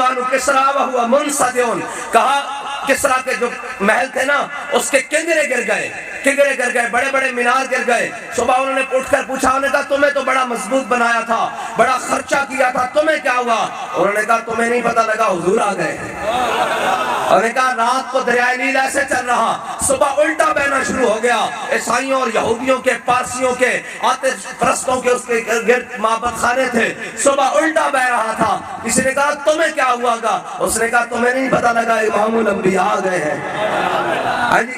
دیوان کسرا وہو منصدعن، کہا کسرا کے جو محل تھے نا اس کے کنگرے گر گئے، بڑے بڑے مینار گر گئے۔ صبح انہوں نے اٹھ کر پوچھا، انہوں نے کہا تمہیں تو بڑا مضبوط بنایا تھا، بڑا خرچہ کیا تھا، تمہیں کیا ہوا؟ انہوں نے کہا تمہیں نہیں پتہ لگا، حضور آ گئے۔ انہوں نے کہا رات کو دریائے نیل ایسے چل رہا، صبح الٹا بہنا شروع ہو گیا، عیسائیوں اور یہودیوں کے، پارسیوں کے، آتش پرستوں کے اس کے گرد معبد خانے تھے، صبح الٹا بہ رہا تھا۔ کسی نے کہا تمہیں کیا ہوا گا؟ اس نے کہا تمہیں نہیں پتہ لگا امام الانبیاء آ گئے ہیں۔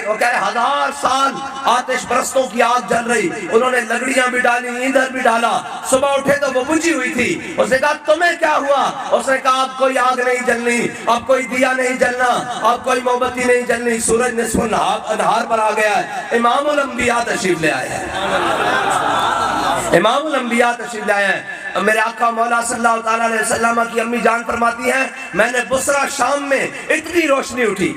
وہ کہہ رہے 1000 سال آتش پرستوں کی آگ جل رہی، انہوں نے لکڑیاں بھی ڈالی، ایندھن بھی ڈالا، صبح اٹھے تو وہ بجھی ہوئی تھی۔ اس نے کہا تمہیں کیا ہوا؟ اس نے کہا اب کوئی آگ نہیں جلنی، اب کوئی دیا نہیں جلنا، اب کوئی موم بتی نہیں جلنی، سورج نصف النہار پر آ گیا ہے۔ امام الانبیاء تشریف لے آئے ہیں، امام الانبیاء تشریف لے آئے ہیں۔ میرے آقا مولا صلی اللہ علیہ وسلم کی امی جان فرماتی ہیں میں نے بصرہ شام میں اتنی روشنی اٹھی،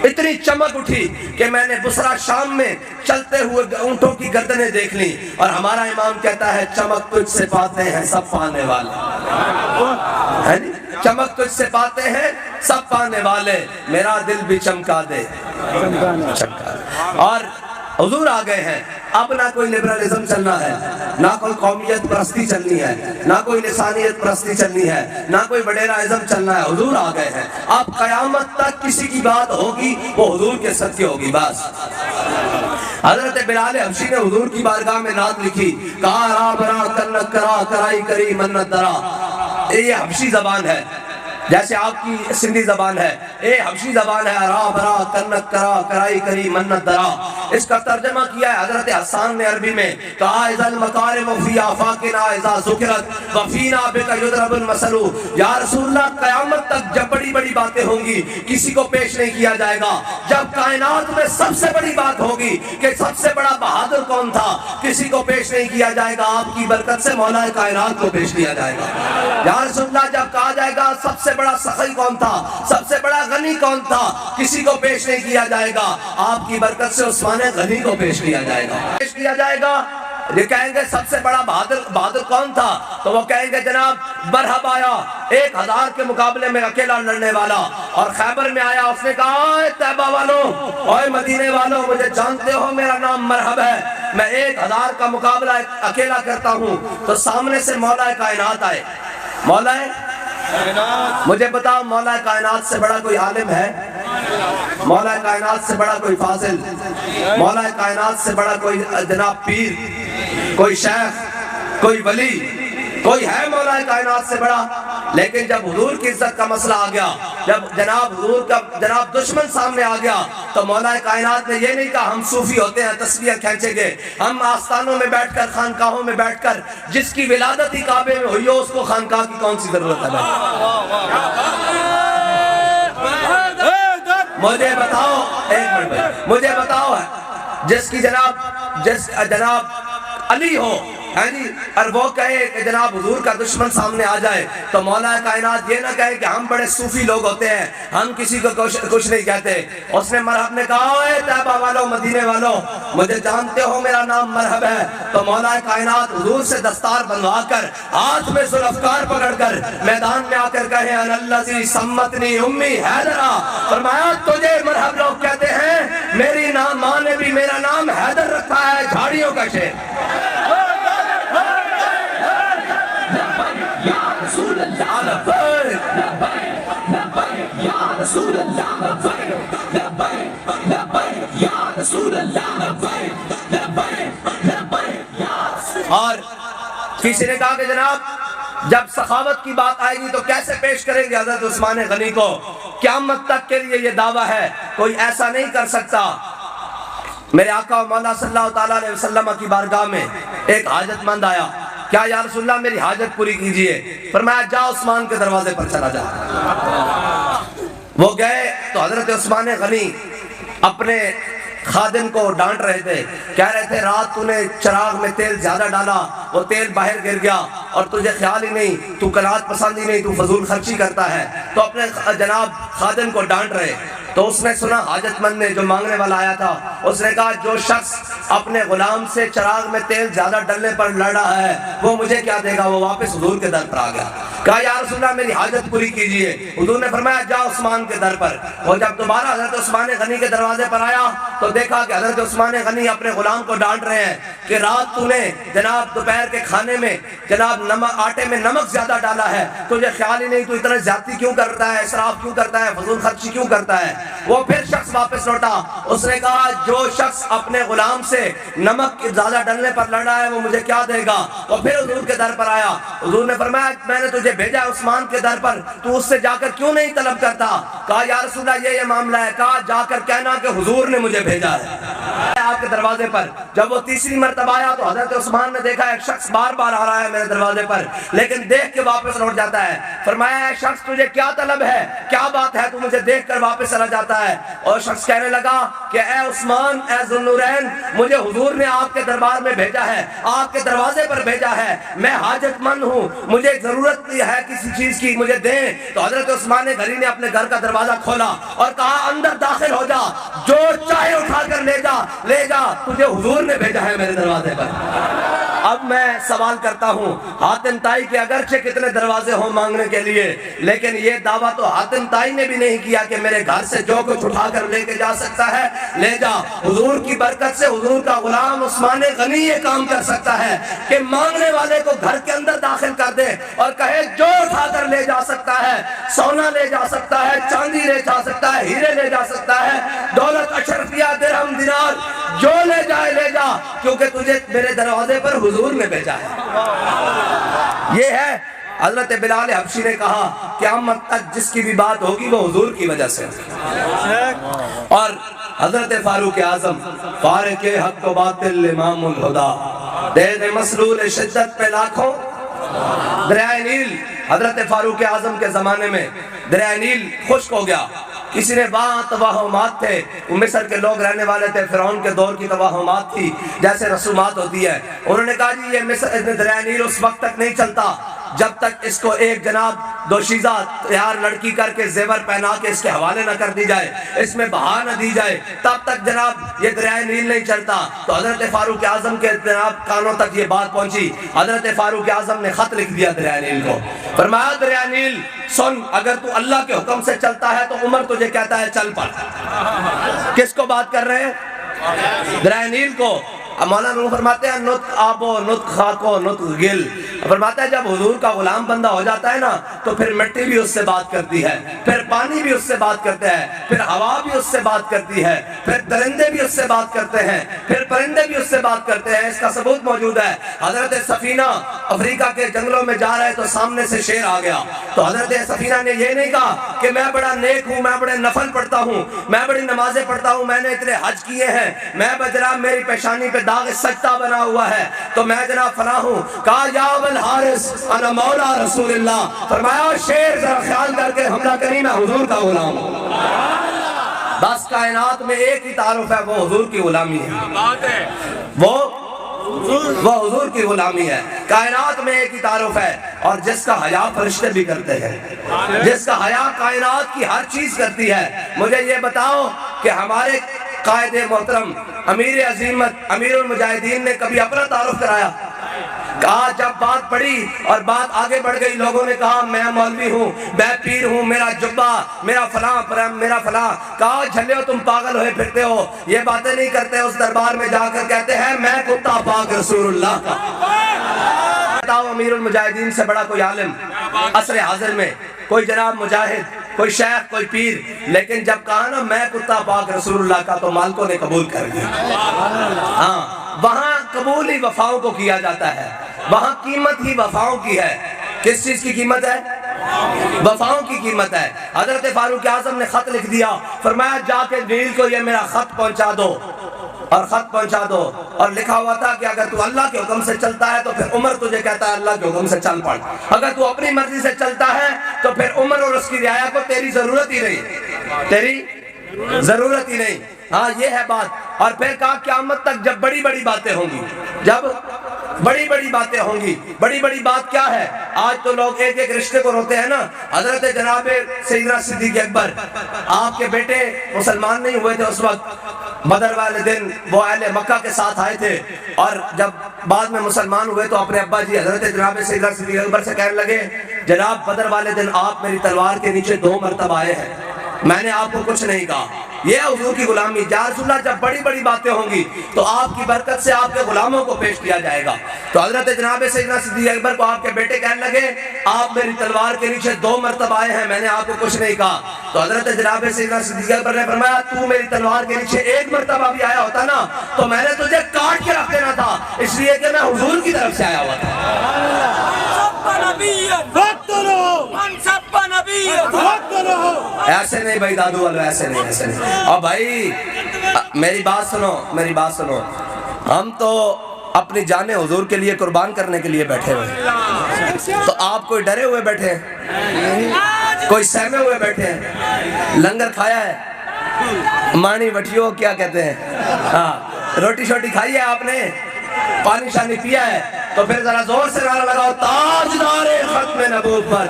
اتنی چمک اٹھی کہ میں نے بصرہ شام میں چلتے ہوئے اونٹوں کی گردنیں دیکھ لیں، اور ہمارا امام کہتا ہے چمک تجھ سے پاتے ہیں سب پانے والے، چمک تجھ سے پاتے ہیں سب پانے والے، میرا دل بھی چمکا دے۔ اور حضور آ گئے ہیں، اب نہ کوئی لبرلزم چلنا ہے، نہ کوئی قومیت پرستی چلنی ہے، نہ کوئی لسانیت پرستی چلنی ہے، نہ کوئی وڈیرائزم چلنا ہے، حضور آ گئے ہیں۔ اب قیامت تک کسی کی بات ہوگی وہ حضور کے صدقے ہوگی بس۔ حضرت بلال حبشی نے حضور کی بارگاہ میں نعت لکھی، کہا را برا کنک کرا کرائی کری منت درا۔ یہ حبشی زبان ہے، جیسے آپ کی سندھی زبان ہے، اے حبشی زبان ہے، را برا کنک کرا کرائی کری منت درا۔ اس کا ترجمہ کیا ہے حضرت حسان نے عربی میں، کہا اذا المکارم فی آفاقنا اذا ذکرت وفینا بک یضرب المثل۔ یا رسول اللہ قیامت تک جب بڑی بڑی باتیں ہوں گی کسی کو پیش نہیں کیا جائے گا، جب کائنات میں سب سے بڑی بات ہوگی کہ سب سے بڑا بہادر کون تھا کسی کو پیش نہیں کیا جائے گا، آپ کی برکت سے مولا کائنات کو پیش کیا جائے گا۔ یا رسول اللہ جب کہا جائے گا سب سے بڑا سخی کون تھا، سب سے بڑا غنی کون تھا، کسی کو پیش نہیں کیا جائے گا، آپ کی برکت سے عثمان غنی کو پیش کیا جائے گا۔ پیش کیا جائے گا، یہ کہیں گے سب سے بڑا بہادر کون تھا، تو وہ کہیں گے جناب برہب آیا 1000 کے مقابلے میں اکیلا لڑنے والا، اور خیبر میں آیا، اس نے کہا اے طیبہ والوں، اے مدینے والوں، مجھے جانتے ہو میرا نام مرحب ہے، میں 1000 کا مقابلہ اکیلا کرتا ہوں۔ تو سامنے سے مولا کائنات آئے، مولا مجھے بتاؤ مولا کائنات سے بڑا کوئی عالم ہے؟ مولا کائنات سے بڑا کوئی فاضل؟ مولا کائنات سے بڑا کوئی جناب پیر، کوئی شیخ، کوئی ولی، کوئی ہے مولا کائنات سے بڑا؟ لیکن جب حضور کی عزت کا مسئلہ آ گیا، جب جناب حضور کا جناب دشمن سامنے آ گیا، تو مولا کائنات نے یہ نہیں کہا ہم صوفی ہوتے ہیں تسبیح کھینچیں گے، ہم آستانوں میں بیٹھ کر خانقاہوں میں بیٹھ کر جس کی ولادت ہی کعبے میں ہوئی ہو اس کو خانقاہ کی کون سی ضرورت ہے؟ مجھے بتاؤ، ایک منٹ مجھے بتاؤ، جس کی جناب علی ہو اور وہ کہے کہ جناب حضور کا دشمن سامنے آ جائے، تو مولا کائنات یہ نہ کہے کہ ہم بڑے صوفی لوگ ہوتے ہیں، ہم کسی کو کچھ نہیں کہتے۔ اس نے مرحب نے کہا اے طیبہ والوں، مدینے والوں، مجھے جانتے ہو میرا نام مرحب ہے، تو مولا کائنات حضور سے دستار بنوا کر ہاتھ میں ذوالفقار پکڑ کر میدان میں آ کر کہے ان الذی سمتنی امی حیدرا، فرمایا تجھے مرحب لوگ کہتے ہیں، میری ماں نے بھی میرا نام حیدر رکھا ہے، جھاڑیوں کا شیر۔ اور کسی نے کہا کہ جناب جب سخاوت کی بات آئے گی تو کیسے پیش کریں گے حضرت عثمان غنی کو؟ قیامت تک کے لیے یہ دعویٰ ہے، کوئی ایسا نہیں کر سکتا۔ میرے آقا و مولا صلی اللہ علیہ وسلم کی بارگاہ میں ایک حاجت مند آیا، کیا یا رسول اللہ میری حاجت پوری کیجئے؟ فرمایا جا عثمان کے دروازے پر چلا جا۔ وہ گئے تو حضرت عثمان غنی اپنے خادم کو ڈانٹ رہے تھے، کہہ رہے تھے رات تو نے چراغ میں تیل زیادہ ڈالا، وہ تیل باہر گر گیا اور تجھے خیال ہی نہیں، تو قناعت پسند ہی نہیں، تو فضول خرچی کرتا ہے، تو اپنے جناب خادم کو ڈانٹ رہے۔ تو اس نے سنا حاجت مند نے جو مانگنے والا آیا تھا، اس نے کہا جو شخص اپنے غلام سے چراغ میں تیل زیادہ ڈلنے پر لڑ رہا ہے، وہ مجھے کیا دے گا؟ وہ واپس حضور کے در پر آ گیا، کہا یا رسول اللہ میری حاجت پوری کیجئے۔ حضور نے فرمایا جا عثمان کے در پر۔ اور جب دوبارہ حضرت عثمان غنی کے دروازے پر آیا تو دیکھا کہ حضرت عثمان غنی اپنے غلام کو ڈانٹ رہے ہیں کہ رات تو نے جناب دوپہر کے کھانے میں جناب آٹے میں نمک زیادہ ڈالا ہے، تجھے خیال ہی نہیں، تو اتنا زیادتی کیوں کرتا ہے، اسراف کیوں کرتا ہے، فضول خرچی کیوں کرتا ہے؟ وہ پھر شخص واپس لوٹا، اس نے کہا جو شخص اپنے غلام سے نمک زیادہ ڈلنے پر لڑ رہا ہے وہ مجھے کیا دے گا؟ وہ پھر حضور کے در پر آیا، حضور نے فرمایا میں نے تجھے بھیجا ہے عثمان کے در پر، تو اس سے جا کر کیوں نہیں طلب کرتا؟ کہا یا رسول اللہ یہ معاملہ ہے، کہا جا کر کہنا کہ حضور نے مجھے بھیجا ہے آپ کے دروازے پر۔ جب وہ تیسری مرتبہ آیا تو حضرت عثمان نے دیکھا ایک شخص بار بار آ رہا ہے میرے دروازے پر، لیکن دیکھ کے واپس لوٹ جاتا ہے۔ فرمایا اے شخص تجھے کیا طلب ہے، کیا بات ہے، تو مجھے دیکھ کر واپس چلا جاتا ہے؟ اور شخص کہنے لگا کہ اے عثمان، اے ذو النورین، مجھے حضور نے آپ کے دربار میں بھیجا ہے، آپ کے دروازے پر بھیجا ہے، میں حاجت مند ہوں، مجھے ضرورت ہے کسی چیز کی، مجھے دیں۔ تو حضرت عثمان غنی نے اپنے گھر کا دروازہ کھولا اور کہا اندر داخل ہو جا، جو چاہے اٹھا کر لے جا، تجھے حضور نے بھیجا ہے میرے دروازے پر۔ اب میں سوال کرتا ہوں، حاتم طائی کے اگرچہ کتنے دروازے ہوں مانگنے کے لیے، لیکن یہ دعویٰ تو حاتم طائی نے بھی نہیں کیا کہ میرے گھر سے جو کچھ اٹھا کر لے کے جا سکتا ہے لے جا۔ حضور کی برکت سے حضور کا غلام عثمان غنی یہ کام کر سکتا ہے کہ مانگنے والے کو گھر کے اندر داخل کر دے اور کہے جو اٹھا کر لے جا سکتا ہے، سونا لے جا سکتا ہے، چاندی لے جا سکتا ہے، ہیرے لے جا سکتا ہے، دولت اشرفیہ درہم دینار جو لے جائے لے جا، کیونکہ تجھے میرے دروازے پر حضور نے بھیجا ہے۔ یہ ہے حضرت بلال حبشی نے کہا قیامت تک جس کی بھی بات ہوگی وہ حضور کی وجہ سے۔ اور حضرت فاروق اعظم فارق حق و باطل امام الہدا، دید مسلول شدت پہ لاکھوں، دریائے نیل حضرت فاروق اعظم کے زمانے میں دریائے نیل خشک ہو گیا، کسی نے وہاں توہمات تھے، مصر کے لوگ رہنے والے تھے، فرعون کے دور کی توہمات تھی جیسے رسومات ہوتی ہے، انہوں نے کہا جی یہ مصر دریائے نیل اس وقت تک نہیں چلتا جب تک اس کو ایک جناب دوشیزہ تیار لڑکی کر کے زیور پہنا کے اس کے حوالے نہ کر دی جائے، اس میں بہا نہ دی جائے، تب تک جناب یہ دریائے نیل نہیں چلتا۔ تو حضرت فاروق اعظم کے جناب کانوں تک یہ بات پہنچی، حضرت فاروق اعظم نے خط لکھ دیا دریائے نیل کو، فرمایا دریائے نیل سن، اگر تو اللہ کے حکم سے چلتا ہے تو عمر تجھے کہتا ہے چل پڑ۔ کس کو بات کر رہے ہیں؟ دریائے نیل کو۔ مولانا روح فرماتے ہیں نطق آب و نطق خاک و نطق گل، فرماتا ہے جب حضور کا غلام بندہ ہو جاتا ہے نا تو پھر مٹی بھی اس سے بات کرتی ہے، پھر پانی بھی اس سے بات کرتا ہے، پھر ہوا بھی اس سے بات کرتی ہے، پھر درندے بھی اس سے بات کرتے ہیں، پھر پرندے بھی اس سے بات کرتے ہیں۔ اس کا ثبوت موجود ہے، حضرت سفینہ افریقہ کے جنگلوں میں جا رہے تو سامنے سے شیر آ گیا، تو حضرت سفینہ نے یہ نہیں کہا کہ میں بڑا نیک ہوں، میں بڑے نفل پڑھتا ہوں، میں بڑی نمازیں پڑھتا ہوں، میں نے اتنے حج کیے ہیں، میں جناب میری پیشانی پہ داغ سجدہ بنا ہوا ہے تو میں جناب فلاں ہوں۔ کہا یا ابوالحارث انا مولا رسول اللہ، فرمایا شیر ذرا خیال کر کے حملہ کری، میں حضور کا غلام ہوں۔ بس کائنات میں ایک ہی تعارف ہے، وہ حضور کی غلامی ہے، وہ حضور کی غلامی ہے۔ کائنات میں ایک ہی تعارف ہے، اور جس کا حیا فرشتے بھی کرتے ہیں، جس کا حیا کائنات کی ہر چیز کرتی ہے۔ مجھے یہ بتاؤ کہ ہمارے قائد محترم امیر عظیمت امیر المجاہدین نے کبھی اپنا تعارف کرایا؟ کہا جب بات پڑی اور بات آگے بڑھ گئی، لوگوں نے کہا میں مولوی ہوں، میں پیر ہوں، میرا جبہ، میرا فلاں میرا فلاں، کہا جھلیو تم پاگل ہوئے پھرتے ہو، یہ باتیں نہیں کرتے، اس دربار میں جا کر کہتے ہیں میں کتا پاک رسول اللہ کا۔ بتاؤ امیر المجاہدین سے بڑا کوئی عالم عصر حاضر میں، کوئی جناب مجاہد، کوئی شیخ، کوئی پیر، لیکن جب کہا نا میں کتا پاک رسول اللہ کا تو مالکوں نے قبول کر لیا۔ ہاں وہاں قبول ہی وفاؤں کو کیا جاتا ہے، وہاں قیمت ہی وفاؤں کی ہے۔ کس چیز کی قیمت ہے؟ وفاؤں کی قیمت ہے۔ حضرت فاروق اعظم نے خط لکھ دیا، فرمایا جا کے نیل کو یہ میرا خط پہنچا دو، اور خط پہنچا دو، اور لکھا ہوا تھا کہ اگر تو اللہ کے حکم سے چلتا ہے تو پھر عمر تجھے کہتا ہے اللہ کے حکم سے چل پڑ، اگر تو اپنی مرضی سے چلتا ہے تو پھر عمر اور اس کی رعایا کو تیری ضرورت ہی نہیں، تیری ضرورت ہی نہیں۔ ہاں یہ ہے بات۔ اور پھر کہا قیامت تک جب بڑی بڑی باتیں ہوں گی، جب بڑی بڑی باتیں ہوں گی، بڑی بڑی بات کیا ہے؟ آج تو لوگ ایک ایک رشتے کو روتے ہیں نا۔ حضرت جناب سیدنا صدیق اکبر، آپ کے بیٹے مسلمان نہیں ہوئے تھے اس وقت، بدر والے دن وہ اہل مکہ کے ساتھ آئے تھے، اور جب بعد میں مسلمان ہوئے تو اپنے ابا جی حضرت جناب سیدنا صدیق اکبر سے کہنے لگے جناب بدر والے دن آپ میری تلوار کے نیچے 2 مرتبہ آئے ہیں، میں نے آپ کو کچھ نہیں کہا۔ یہ حضور کی غلامی، یا رسول اللہ جب بڑی بڑی باتیں ہوں گی تو آپ کی برکت سے آپ کے غلاموں کو پیش کیا جائے گا۔ تو حضرت جناب سیدنا صدیق اکبر کو آپ کے بیٹے کہنے لگے آپ میری تلوار کے نیچے 2 مرتبہ آئے ہیں، میں نے آپ کو کچھ نہیں کہا۔ تو حضرت جناب سیدنا صدیق اکبر نے فرمایا تو میری تلوار کے نیچے 1 مرتبہ بھی آیا ہوتا نا تو میں نے تجھے کاٹ کے رکھ دینا تھا، اس لیے کہ میں حضور کی طرف سے آیا ہوا تھا۔ ایسے نہیں بھائی دادو والو، ایسے نہیں، ایسے نہیں۔ اور بھائی میری بات سنو، ہم تو اپنی جانیں حضور کے لیے قربان کرنے کے لیے بیٹھے ہوئے، تو آپ کوئی ڈرے ہوئے بیٹھے ہیں، کوئی سہمے ہوئے بیٹھے ہیں؟ لنگر کھایا ہے، مانی وٹیو کیا کہتے ہیں، ہاں روٹی شوٹی کھائی ہے آپ نے، پانی شانی پیا ہے، تو پھر ذرا زور سے نعرہ لگاؤ تاجدار ختم نبوت،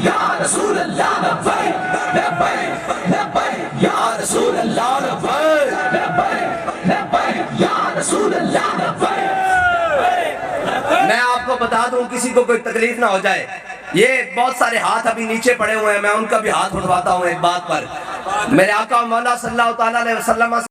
یا رسول اللہ لبیک لبیک لبیک یا رسول اللہ لبیک لبیک یا رسول اللہ لبیک۔ میں آپ کو بتا دوں کسی کو کوئی تکلیف نہ ہو جائے، یہ بہت سارے ہاتھ ابھی نیچے پڑے ہوئے ہیں، میں ان کا بھی ہاتھ اٹھواتا ہوں ایک بات پر۔ میرے آقا مولا صلی اللہ تعالیٰ علیہ وسلم